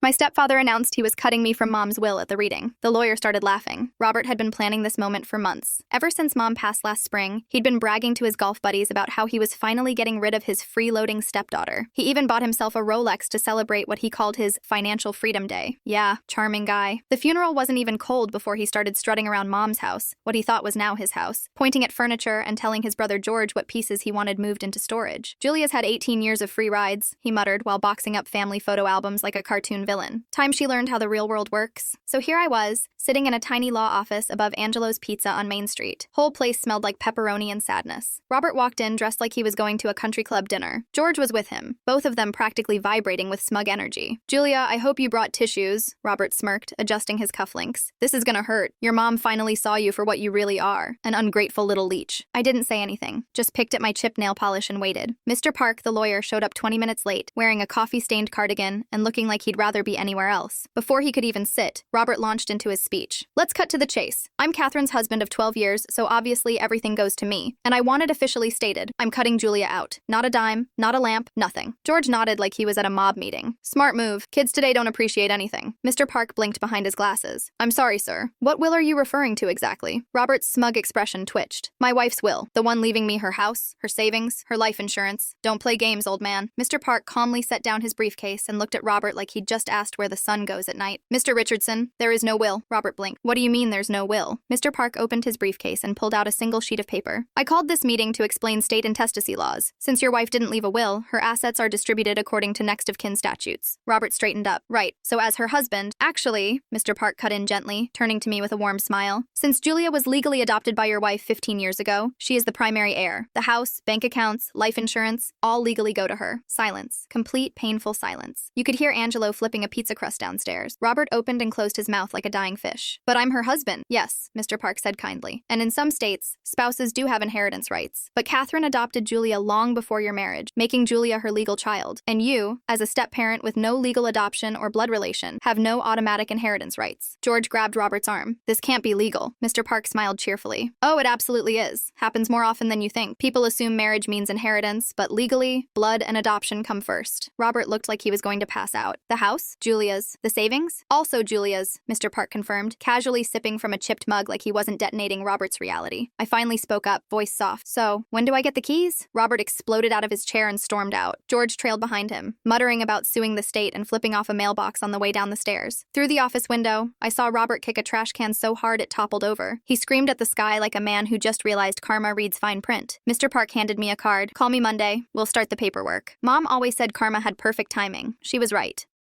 My stepfather announced he was cutting me from Mom's will at the reading. The lawyer started laughing. Robert had been planning this moment for months. Ever since Mom passed last spring, he'd been bragging to his golf buddies about how he was finally getting rid of his freeloading stepdaughter. He even bought himself a Rolex to celebrate what he called his financial freedom day. Yeah, charming guy. The funeral wasn't even cold before he started strutting around Mom's house, what he thought was now his house, pointing at furniture and telling his brother George what pieces he wanted moved into storage. Julia's had 18 years of free rides, he muttered while boxing up family photo albums like a cartoon villain. Time she learned how the real world works. So here I was, sitting in a tiny law office above Angelo's Pizza on Main Street. Whole place smelled like pepperoni and sadness. Robert walked in dressed like he was going to a country club dinner. George was with him, both of them practically vibrating with smug energy. "Julia, I hope you brought tissues," Robert smirked, adjusting his cufflinks. "This is gonna hurt. Your mom finally saw you for what you really are, an ungrateful little leech." I didn't say anything, just picked at my chipped nail polish and waited. Mr. Park, the lawyer, showed up 20 minutes late, wearing a coffee-stained cardigan and looking like he'd rather be anywhere else. Before he could even sit, Robert launched into his speech. "Let's cut to the chase. I'm Catherine's husband of 12 years, so obviously everything goes to me. And I want it officially stated, I'm cutting Julia out. Not a dime, not a lamp, nothing." George nodded like he was at a mob meeting. "Smart move. Kids today don't appreciate anything." Mr. Park blinked behind his glasses. "I'm sorry, sir. What will are you referring to exactly?" Robert's smug expression twitched. "My wife's will. The one leaving me her house, her savings, her life insurance. Don't play games, old man." Mr. Park calmly set down his briefcase and looked at Robert like he'd just asked where the sun goes at night. "Mr. Richardson, there is no will." Robert blinked. "What do you mean there's no will?" Mr. Park opened his briefcase and pulled out a single sheet of paper. "I called this meeting to explain state intestacy laws. Since your wife didn't leave a will, her assets are distributed according to next of kin statutes." Robert straightened up. "Right. So as her husband, actually," Mr. Park cut in gently, turning to me with a warm smile, "since Julia was legally adopted by your wife 15 years ago, she is the primary heir. The house, bank accounts, life insurance, all legally go to her." Silence. Complete, painful silence. You could hear Angelo flipping a pizza crust downstairs. Robert opened and closed his mouth like a dying fish. "But I'm her husband." "Yes," Mr. Park said kindly. "And in some states, spouses do have inheritance rights. But Catherine adopted Julia long before your marriage, making Julia her legal child. And you, as a step-parent with no legal adoption or blood relation, have no automatic inheritance rights." George grabbed Robert's arm. "This can't be legal." Mr. Park smiled cheerfully. "Oh, it absolutely is. Happens more often than you think. People assume marriage means inheritance, but legally, blood and adoption come first." Robert looked like he was going to pass out. "The house? Julia's. The savings? Also Julia's," Mr. Park confirmed, casually sipping from a chipped mug like he wasn't detonating Robert's reality. I finally spoke up, voice soft. "So, when do I get the keys?" Robert exploded out of his chair and stormed out. George trailed behind him, muttering about suing the state and flipping off a mailbox on the way down the stairs. Through the office window, I saw Robert kick a trash can so hard it toppled over. He screamed at the sky like a man who just realized karma reads fine print. Mr. Park handed me a card. "Call me Monday. We'll start the paperwork." Mom always said karma had perfect timing. She was right.